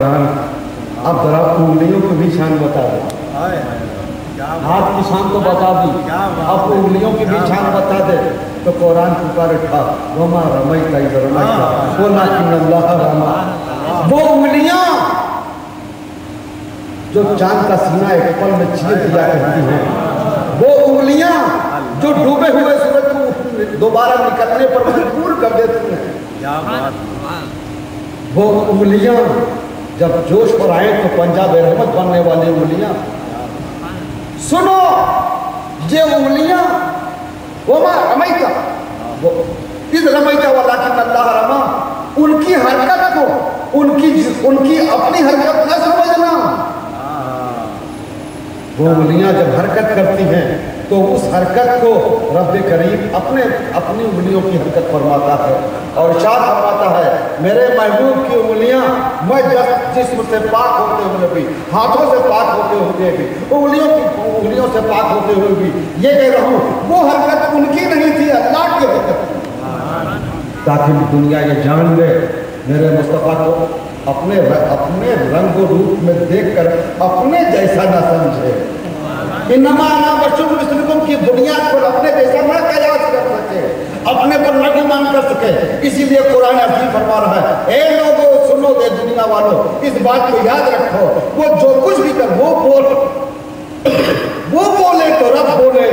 अब जरा उंगलियों की भी शान बता दे। हाथ की शान तो बता दी, अब उंगलियों की भी शान बता दे। तो कुरान पुकारे था वमा रमैता इज़ रमैता वलाकिन अल्लाह रमा। वो उंगलियां जो चांद का सीना एक पल में चीर दिया करती हैं, वो उंगलियां जो डूबे हुए सूरज को दोबारा निकलने पर मजबूर कर देती हैं, वो उंगलियां जब जोश पर आए तो पंजाब रहमत बनने वाली उंगलियां। सुनो, ये उंगलियां वमा रमैता वो इज़ रमैता वलाकिन अल्लाह रमा। उनकी हरकत को उनकी अपनी हरकत न समझना। वो उंगलियां जब हरकत करती हैं तो उस हरकत को रब्बे करीम अपनी उंगलियों की हरकत फरमाता है और इरशाद फरमाता है, मेरे महबूब की उंगलियां मैं जिस्म से पाक होते हुए भी, हाथों से पाक होते हुए भी, उंगलियों से पाक होते हुए भी ये कह रहा हूँ, वो हरकत उनकी नहीं थी, अल्लाह की हरकत थी। ताकि दुनिया ये जान ले मेरे मुस्तफ़ा को अपने रंग रूप में देखकर अपने जैसा ना समझे। इन्नमा अना बशरुम मिस्लुकुम की बुनियाद पर अपने जैसा ना कयास कर सके, अपने पर न गुमान कर सके। इसीलिए कुरान अजीम फरमा रहा है, ए लोगों सुनो दे दुनिया वालों, इस बात को याद रखो, वो जो कुछ भी कर वो बोले तो रब बोले,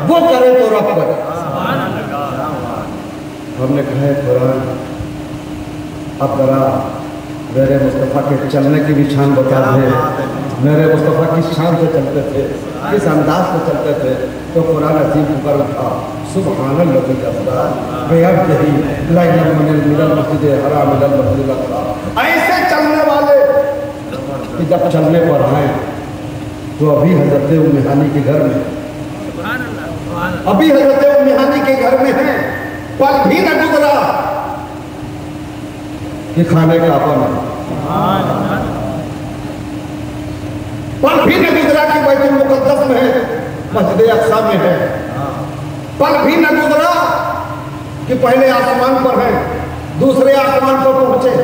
वो करे तो रब करे। हमने कहा कुरान अब जरा मेरे मुस्तफ़ा के चलने की भी शान बता दे। मेरे मुस्तफ़ा किस शान से चलते थे, किस अंदाज से चलते थे। तो कुरान अजीम पर उठा सुब्हानल्लाज़ी अफ़ज़ा बियदिही लैलन मिनल मस्जिदिल हराम इलल मस्जिदिल अक़सा। ऐसे चलने वाले कि जब चलने पर आए तो अभी हज़रत उम्मे हानी के घर में, अभी हज़रत उम्मे हानी के घर में हैं, पल भी न गुजरा कि खाने का अपन, पल भी न गुजरा कि बैतुल मुक़द्दस में है, मस्जिद अक़सा में है। पल भी न गुजरा कि पहले आसमान पर है, दूसरे आसमान पर पहुंचे।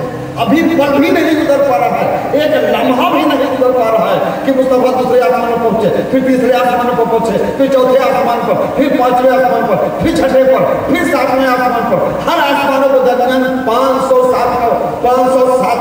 अभी पल भी नहीं गुजर पा रहा है, एक लम्हा भी नहीं गुजर पा रहा है कि मुस्तफ़ा दूसरे आसमान पर पहुंचे, फिर तीसरे आसमान पर पहुंचे, फिर चौथे आसमान पर, फिर पांचवें आसमान पर, फिर छठे पर, फिर सातवें आसमान पर। हर आसमानों के दरमियान 500 साल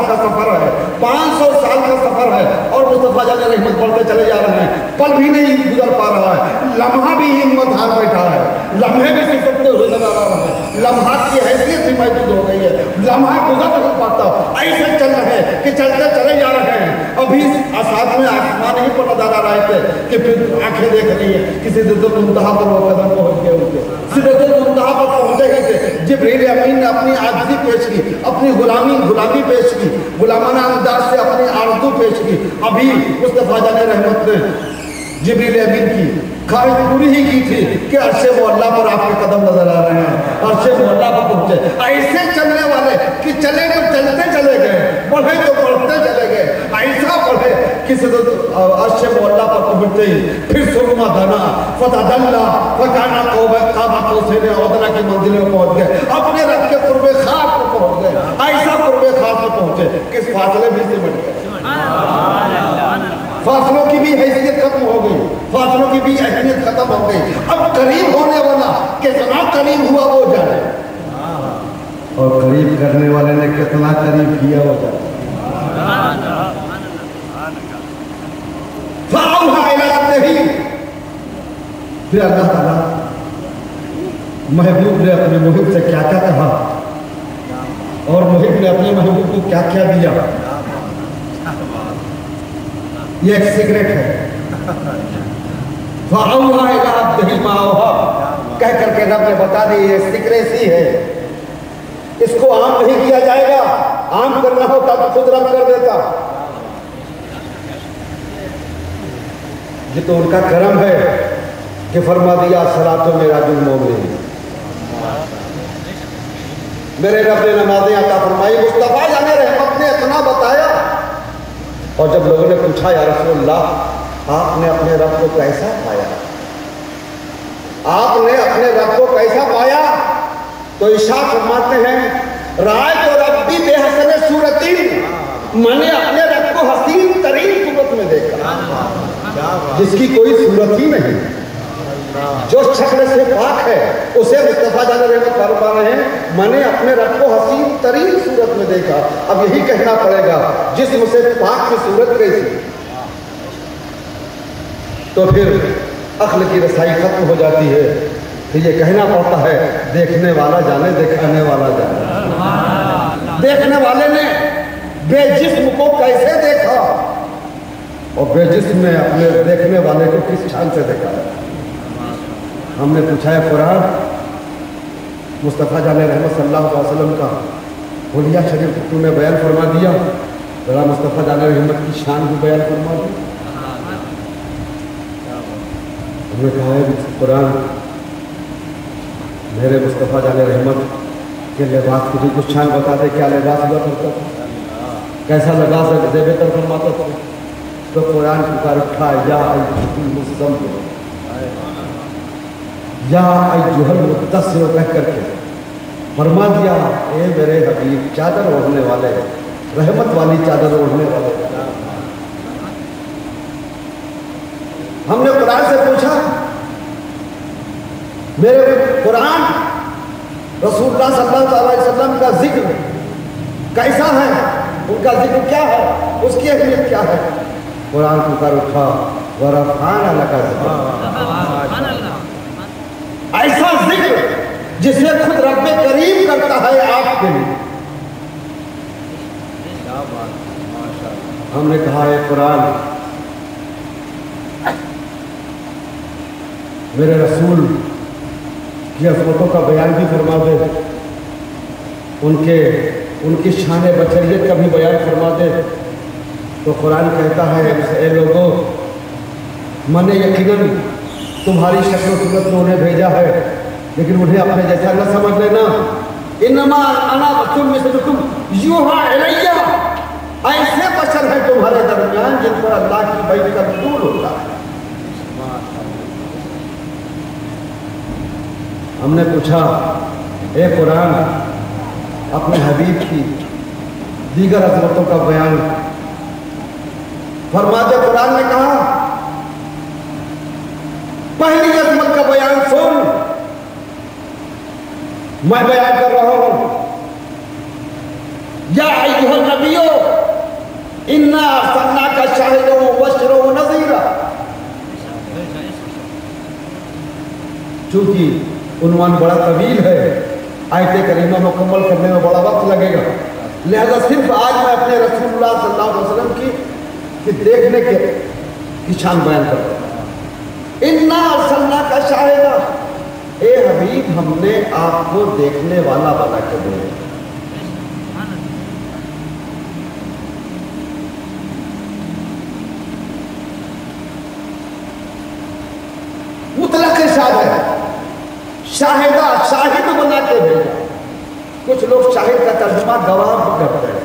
का सफर है, 500 साल का सफर है और मुस्तफ़ा जाने रहमत बढ़ते चले जा रहे हैं। पल भी नहीं गुजर पा रहा है, लम्हा भी हिम्मत हार बैठा है, लम्हे भी सिसकते हुए नजर आ रहा है, लम्हा की हैसियत भी महदूद हो गई है, लम्हा गुजर नहीं पाता। ऐसे चल रहे हैं कि चलते चले जा रहे हैं। अभी साथ में आसमान ही पर नजर आ रहे थे कि फिर आंखें देख रही है कि सिदरतुल मुंतहा पर वो कदम पहुंच गए उनके, सिदरतुल मुंतहा पर पहुंचे ही थे। जिब्रील अमीन ने अपनी आजिज़ी पेश की, अपनी गुलामी पेश की, गुलामाना अंदाज से अपनी आरज़ू पेश की। अभी मुस्तफ़ा जाने रहमत ने जिब्रील अमीन की ख्वाहिश पूरी ही की थी कि अर्शे मुअल्ला पर आपके कदम नजर आ रहे हैं, अर्शे मुअल्ला पर पहुंचे। ऐसे चलने वाले कि चले तो चलते चले गए, बढ़े तो बढ़ते चले गए, ऐसा बढ़े कि अर्शे मुअल्ला पर पहुंचते ही फिर सुरमा दाना फतदल्ला फकाना काबा कौसैन औ अदना की मंजिल में पहुंच गए, अपने रब के कुर्बे खास पर पहुंच गए। ऐसा कुर्बे खास पर पहुंचे कि फासले भी सिमट गए, फासलों की भी हैसियत खत्म हो गई, फासलों की भी अहमियत खत्म हो गई। अब करीब होने वाला कितना करीब हुआ वो जाने, और करीब करने वाले ने कितना करीब किया वो जाने। फिर अल्लाह ताला महबूब ने अपने मुहिब से क्या क्या कहा और मुहिब ने अपने महबूब को क्या क्या दिया, ये एक सीक्रेट है। कह करके रब ने बता दी ये सीक्रेसी है, इसको आम नहीं किया जाएगा, आम करना होता तो खुद रब कर देता। ये तो उनका करम है कि फरमा दिया सलातो मेरा जुल मोमिन, मेरे रब ने नमाज़ें अता फरमाई। मुस्तफ़ा जाने रहमत ने इतना बताया। और जब लोगों ने पूछा या रसूलल्लाह आपने अपने रब को कैसा पाया, आपने अपने रब को कैसा पाया, तो इरशाद फरमाते हैं राय तो रब्बी बेहसने सूरती, मैंने अपने को हसीन तरीन सूरत में देखा, जिसकी कोई सूरत ही नहीं, जो शक्ल से पाक है उसे मुस्तफा जान रहमत फरमा रहे हैं, मैंने अपने रब को हसीन तरीन सूरत में देखा। अब यही कहना पड़ेगा, जिस्म से पाक की सूरत कैसी, तो फिर अक्ल की रसाई खत्म हो जाती है। फिर ये कहना पड़ता है, देखने वाला जाने दिखाने वाला जाने। देखने वाले ने बेजिस्म को कैसे देखा और बेजिस्म ने अपने देखने वाले को किस शान से देखा। हमने पूछा है कुरान मुस्तफ़ा जान रहमत सल्लल्लाहु अलैहि वसल्लम का हुलिया शरीफ तूने बयान फरमा दिया, जरा मुस्तफ़ा जान रहमत की शान भी बयान फरमा दी। हमने कहा है कुरान मेरे मुस्तफ़ा जान रहमत के लिबास की भी कुछ शान बता दे, क्या लिबास हुआ करता था, कैसा लिबास बेहतर फरमाता था। तो कुरान पुकार उठा, या अय्युहल मुद्दस्सिर कह करके फरमा दिया, ए मेरे हबीब चादर ओढ़ने वाले, रहमत वाली चादर ओढ़ने वाले। हमने कुरान से पूछा, मेरे कुरान रसूलुल्लाह सल्लल्लाहु अलैहि वसल्लम का जिक्र कैसा है, उनका जिक्र क्या है, उसकी अहमियत क्या है। कुरान पुकार उठा, वरफ़अना लका ज़िक्र, ऐसा जिक्र जिसे खुद रब करीम करता है आपके लिए। हमने कहा है कुरान मेरे रसूल की अज़मतों का बयान भी फरमा दे, उनकी शान बशरियत का भी बयान फरमा दे। तो कुरान कहता है, ए लोगों, मैंने यकीनन तुम्हारी शक्ल सूरत में उन्हें भेजा है, लेकिन उन्हें अपने जैसा न समझ लेना। इन्नमा अना बशरुम मिस्लुकुम यूहा इलैया, ऐसे बशर है तुम्हारे दरमियान जिन पर अल्लाह की वही का नज़ूल होता है। हमने पूछा, ए कुरान अपने हबीब की दीगर अज़मतों का बयान फरमा दे। कुरान ने कहा, पहली अज़मत का बयान सुन, मैं बयान कर रहा हूं। या अय्युहन नबियो इन्ना अर्सलनाका शाहिदन व बशीरन व नज़ीरा। चूंकि उन्वान बड़ा तवील है, आयत करीमा मुकम्मल करने में बड़ा वक्त लगेगा, लिहाजा सिर्फ आज मैं अपने रसूलुल्लाह सल्लल्लाहु अलैहि वसल्लम की देखने की शान बयान कर रहा हूं। इन्ना अर्सलनाका शाहिदा, ए हबीब हमने आपको देखने वाला बना के भेजा। मुतलक इरशाद है, शाहिदा शाहिद बना के भेजा। कुछ लोग शाहिद का तर्जुमा गवाह करते हैं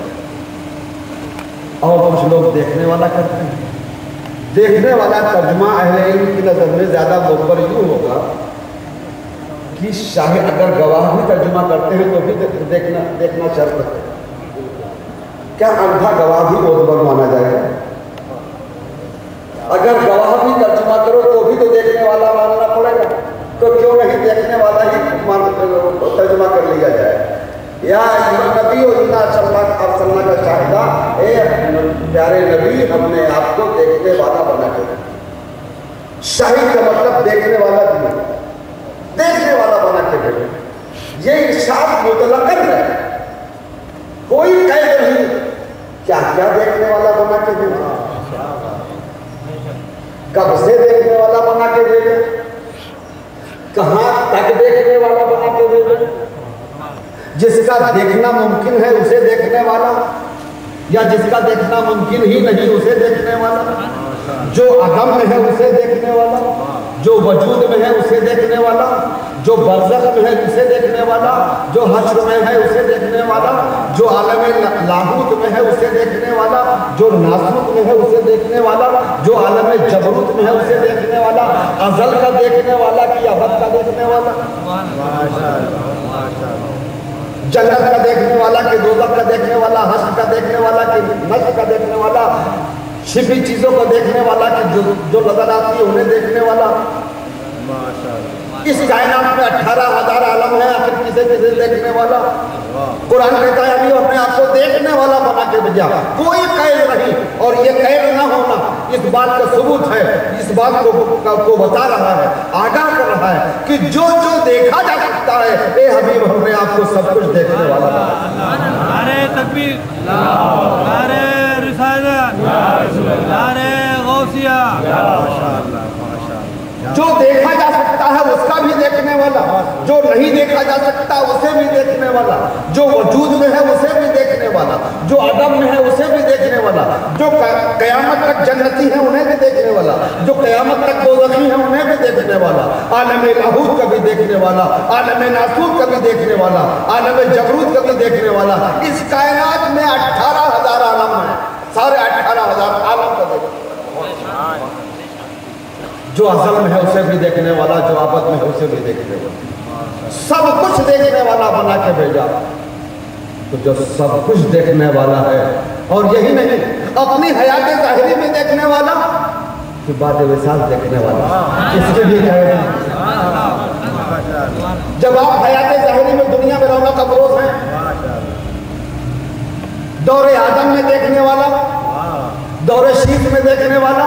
और कुछ लोग देखने वाला करते हैं। देखने वाला तर्जुमा अहले इल्म की नजर में ज्यादा मुकबर यूं होगा कि शाहिद अगर गवाह भी तर्जुमा करते हैं तो भी देखना शर्त है। क्या अंधा गवाह भी मोतबर माना जाएगा? अगर गवाह भी तर्जुमा करो तो भी तो देखने वाला मानना पड़ेगा, तो क्यों नहीं देखने वाला ही तर्जुमा कर लिया जाए। या नबी अर्सलनाका शाहिदा, ए प्यारे नबी हमने आपको देखने वाला बना के। शाहिद का मतलब देखने वाला भी, देखने वाला बना के भेजे। ये इरशाद मुतलकन है, कोई कैद नहीं। क्या क्या देखने वाला बना के भेजे, कब से देखने वाला बना के भेजे, कहां तक देखने वाला बना के भेजे। जिसका देखना मुमकिन है उसे देखने वाला, या जिसका देखना मुमकिन ही नहीं उसे देखने वाला, जो अदम में है उसे देखने वाला, जो वजूद में है उसे देखने वाला, जो बरज़ख में है उसे देखने वाला, जो हश्र में है उसे देखने वाला, जो आलम लाहूत में है उसे देखने वाला, जो नासूत में है उसे देखने वाला, जो आलम जबरूत में है उसे देखने वाला, अज़ल का देखने वाला कि अबद का देखने वाला, जन्नत का देखने वाला कि दोज़ख का देखने वाला, हश्र का देखने वाला कि नश्र का देखने वाला, छिपी चीजों को देखने वाला कि जो नजर आती है उन्हें देखने वाला। इस कायनात में 18,000 आलम है, आखिर किसे किसे देखने वाला? कुरान कहता है अभी अपने आप को देखने वाला बना के भेजा, कोई कैद नहीं। और ये कैद ना होना इस बात का सबूत है, इस बात को बता रहा है, आगाह कर रहा है कि जो जो देखा जा सकता है, ए हबीब हमने आपको सब कुछ देखने वाला बना। नारे तकबीर, नारे रिसालत, नारे गौसिया। जो देखा जा सकता है उसका भी देखने वाला, जो नहीं देखा जा सकता उसे भी देखने वाला, जो वजूद में है उसे भी देखने वाला, जो अदम में है उसे भी देखने वाला, जो कयामत तक जन्नती है उन्हें भी देखने वाला, जो कयामत तक दोज़खी है उन्हें भी देखने वाला, आलम लाहूत का भी देखने वाला, आलम नासूर का भी देखने वाला, आलम जबरूत का भी देखने वाला। इस कायनात में 18,000 आलम है, सारे 18,000 आलम का देखने वाला। जो अज़ल में है उसे भी देखने वाला, जो आबद में है उसे भी देखने वाला, सब कुछ देखने वाला बना के भेजा। तो जो सब कुछ देखने वाला है, और यही नहीं अपनी हयात ज़ाहिरी में देखने वाला, कि बाद विसाल देखने वाला, इसके भी कहे। जब आप हयात ज़ाहिरी में दुनिया में रौनक अफरोज हैं, दौरे आदम में देखने वाला, दौरे शीत में देखने वाला,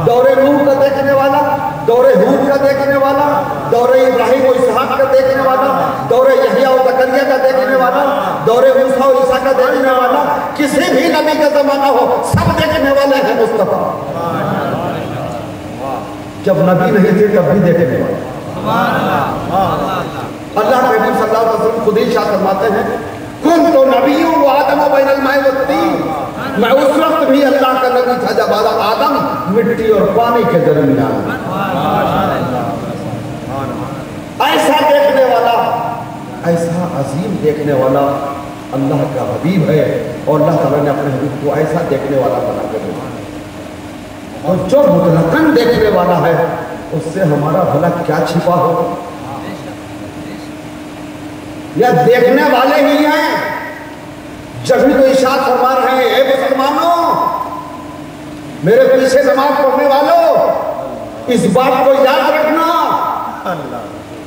दौरे नूह का देखने वाला, दौरे हूद का देखने वाला, दौरे इब्राहिम और इसहाक का देखने वाला, दौरे यहया और जकरिया का देखने वाला, दौरे मूसा और ईसा का देखने वाला, किसी भी नबी का जमाना हो सब देखने वाले हैं मुस्तफा। जब नबी नहीं थे तब भी देखने वाले। अल्लाह के नबी सल्लल्लाहु अलैहि वसल्लम खुद ही इरशाद फरमाते हैं, कुन तो नबियों व आदम बैनल माए व तीन। मैं उस वक्त भी अल्लाह का नबी था जब आदम मिट्टी और पानी के दरमियान। ऐसा देखने वाला, ऐसा अजीम देखने वाला अल्लाह का हबीब है, और अल्लाह ताला ने अपने हबीब को ऐसा देखने वाला बना के भेजा। और जो मुतलकन देखने वाला है उससे हमारा भला क्या छिपा हो? या देखने वाले ही हैं, जब भी तो इरशाद फरमा रहे हैं, ए मुसलमानों, मेरे पीछे नमाज पढ़ने वालों, इस बात को याद रखना,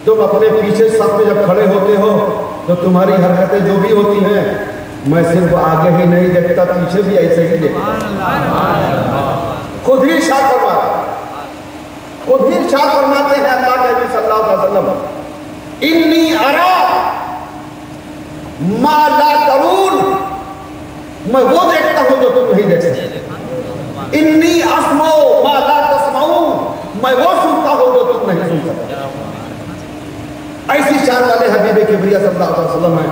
तुम अपने पीछे सब में जब खड़े होते हो तो तुम्हारी हरकतें जो भी होती हैं, मैं सिर्फ आगे ही नहीं देखता, पीछे भी ऐसे ही देखता। खुद ही इरशाद फरमाते हैं अल्लाह के नबी सल्लल्लाहु अलैहि वसल्लम, इन्नी अरा मा ला तरून, मैं वो देखता हूं जो तुम नहीं देखते। इन्नी अस्माओ मा ला तस्माऊ, मैं वो सुनता हूं जो तुम नहीं सुन सकते। ऐसी शान वाले हबीब किबरिया सल्लल्लाहु अलैहि वसल्लम है,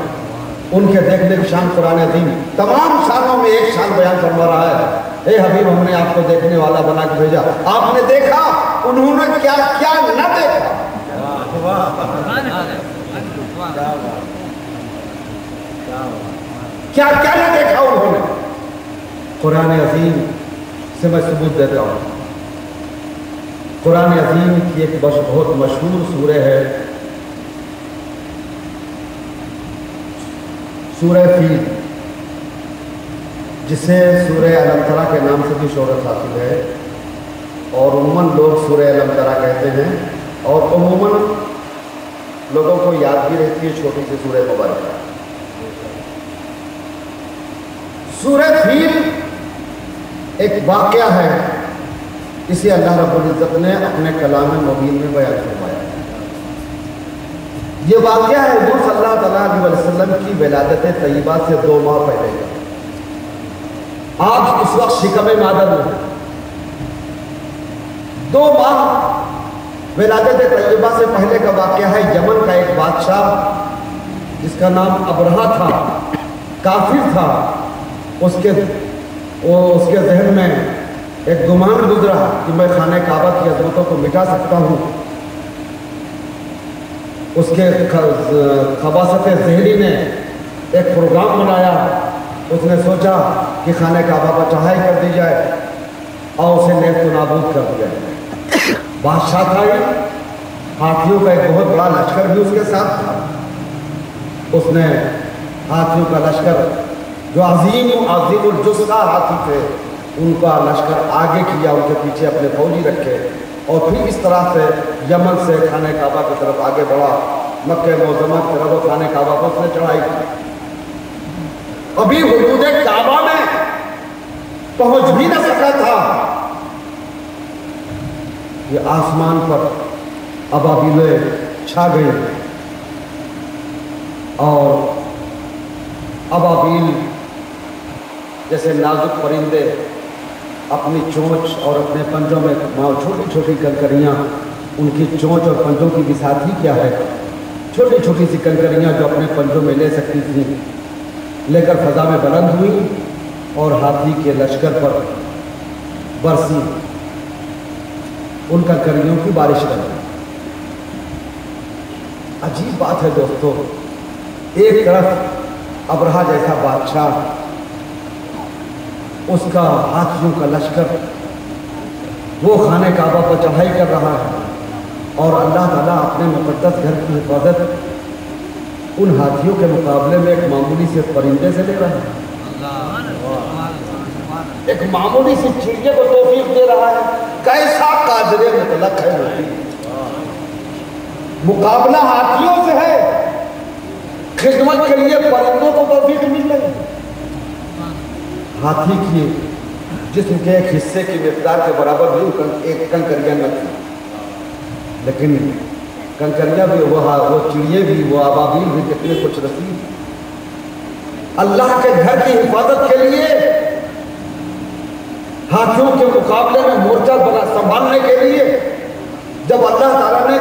उनके देखने की शान कुरान अज़ीम तमाम शानों में एक शान बयान फरमा रहा है। ए हबीब हमने आपको देखने वाला बना के भेजा, आपने देखा, उन्होंने क्या क्या न देखा। क्या क्या न देखा उन्होंने। कुरान अज़ीम से मैं सबूत देता हूँ। कुरान अज़ीम की एक बहुत मशहूर सूरह है, सूरह फील, जिसे सूरह अलम तरा के नाम से भी शोहरत हासिल है, और उम्मन लोग सूरह अलम तरा कहते हैं, और उम्मन लोगों को याद भी रहती है छोटी सी सूरह मुबारक। सूरह फील एक वाक़या है, इसे अल्लाह रब्बुल इज़्ज़त ने अपने कलाम मुबीन में बयान फरमाया। ये वाक़या है हुज़ूर सल्लल्लाहु अलैहि वसल्लम की विलादत तय्यबा से 2 माह पहले का। आज इस वक्त शिकम मादर में 2 माह विलादत तय्यबा से पहले का वाक़या है। यमन का एक बादशाह जिसका नाम अबरहा था, काफिर था, उसके जहन में एक गुमान गुजरा कि मैं खाने काबा की अजमतों को मिटा सकता हूँ। उसके खबासत ज़हनी ने एक प्रोग्राम बनाया। उसने सोचा कि खाने काबा पर चढ़ाई कर दी जाए और उसे नेस्त नाबूद कर दिया जाए। बादशाह था, हाथियों का एक बहुत बड़ा लश्कर भी उसके साथ था। उसने हाथियों का लश्कर, जो अजीमुल जुस्सा हाथी थे, उनका लश्कर आगे किया, उनके पीछे अपने फौजी रखे और फिर इस तरह से यमन से खाने काबा की तरफ आगे बढ़ा। मक्के मौजमा की तरफ खाने काबा पर उसने चढ़ाई की। अभी हुदूद काबा में पहुंच भी न सका था, ये आसमान पर अबाबिलें छा गई और अबाबिल जैसे नाजुक परिंदे अपनी चोंच और अपने पंजों में छोटी छोटी कंकरियाँ, उनकी चोंच और पंजों की विसात ही क्या है, छोटी छोटी सी कंकरियाँ जो अपने पंजों में ले सकती थी, लेकर फजा में बुलंद हुई और हाथी के लश्कर पर बरसी, उन कंकरियों की बारिश कर दी। अजीब बात है दोस्तों, एक तरफ अबरहा जैसा बादशाह, उसका हाथियों का लश्कर, वो खाने काबा पर चढ़ाई कर रहा है और अल्लाह ताला अपने मुक़द्दस घर की हिफाजत उन हाथियों के मुकाबले में एक मामूली से परिंदे से ले रहा है, एक मामूली सी चिड़िया को तौफीक दे रहा है। कैसा कादरे मुतलक है वो, मुकाबला हाथियों से है, खिदमत के लिए परिंदों को तौफीक मिल रही। हाथी की जिस्म के एक हिस्से की मिक़दार के बराबर भी एक कंकरिया न थी, लेकिन कंकरिया भी वो चिड़िए भी, वो अबाबील भी कितने कुछ नसीब। अल्लाह के घर की हिफाजत के लिए हाथियों के मुकाबले में मोर्चा संभालने के लिए जब अल्लाह ताला ने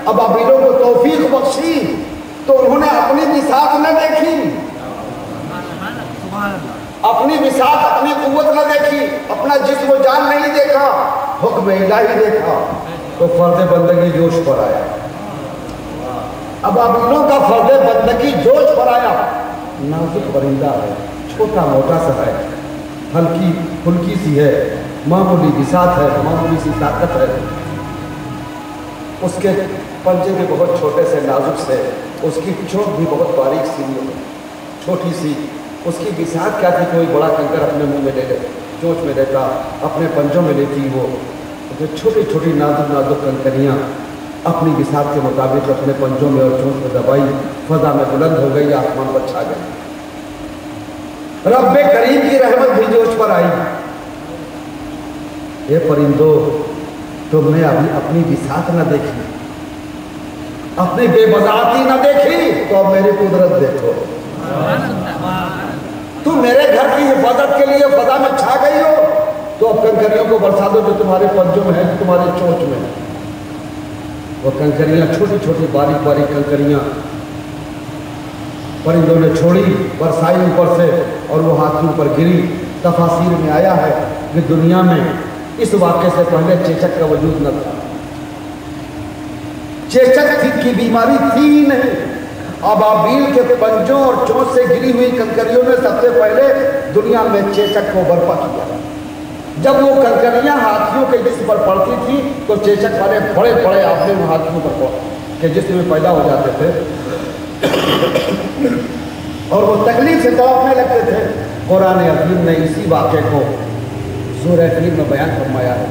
अबाबीलों को तौफीक बख्शी तो उन्होंने अपनी बिसात न देखी, अपनी बिसात, अपनी कुव्वत न देखी, अपना जिस्म जान नहीं देखा, हुक्म इलाही देखा, तो फर्द बंदगी जोश पर आया। अबाबीलों का फर्द बंदगी जोश पर आया। नाजुक परिंदा है, छोटा मोटा सा है, हल्की फुल्की सी है, मामूली बिसात है, मामूली सी ताकत है, उसके पंजे भी बहुत छोटे से नाजुक से, उसकी चोट भी बहुत बारीक सी छोटी सी, उसकी बिसात क्या थी, कोई बड़ा कंकर अपने मुंह में ले ले, चोंच में लेता, अपने पंजों में लेती, वो जो छोटी छोटी नाजुक नाजुक कंकरियाँ अपनी बिसात के मुताबिक अपने पंजों में और चोंच में दबाई, फजा में बुलंद हो गई, आसमान पर छा गई। रब्बे करीम की रहमत भी जोश पर आई। ये परिंदो, तुमने अभी अपनी बिसात न देखी, अपनी बेबजाती न देखी, तो अब मेरी कुदरत देखो। तुम मेरे घर की हिफाजत के लिए फजा में छा गई हो, तो अब कंकरियों को बरसा दो जो तुम्हारे पंजों में है, जो तुम्हारे चोंच में है। वो कंकरियाँ, छोटी छोटी बारीक बारीक कंकरियाँ परिंदों ने छोड़ी, बरसाई ऊपर से, और वो हाथियों पर गिरी। तफासीर में आया है कि दुनिया में इस वाक़े से पहले चेचक का वजूद न था, चेचक की बीमारी थी ही नहीं। अबाबील के पंजों और चोंच से गिरी हुई कंकरियों ने सबसे पहले दुनिया में चेचक को बर्पा किया। जब वो कंकरियां हाथियों के जिस्म पर पड़ती थी तो चेचक वाले बड़े बड़े आपने वो हाथियों पर के जिस्म में पैदा हो जाते थे और वो तकलीफ से तड़पने लगते थे। कुरान अज़ीम ने इसी वाक़े को सूरह फील में बयान फरमाया है।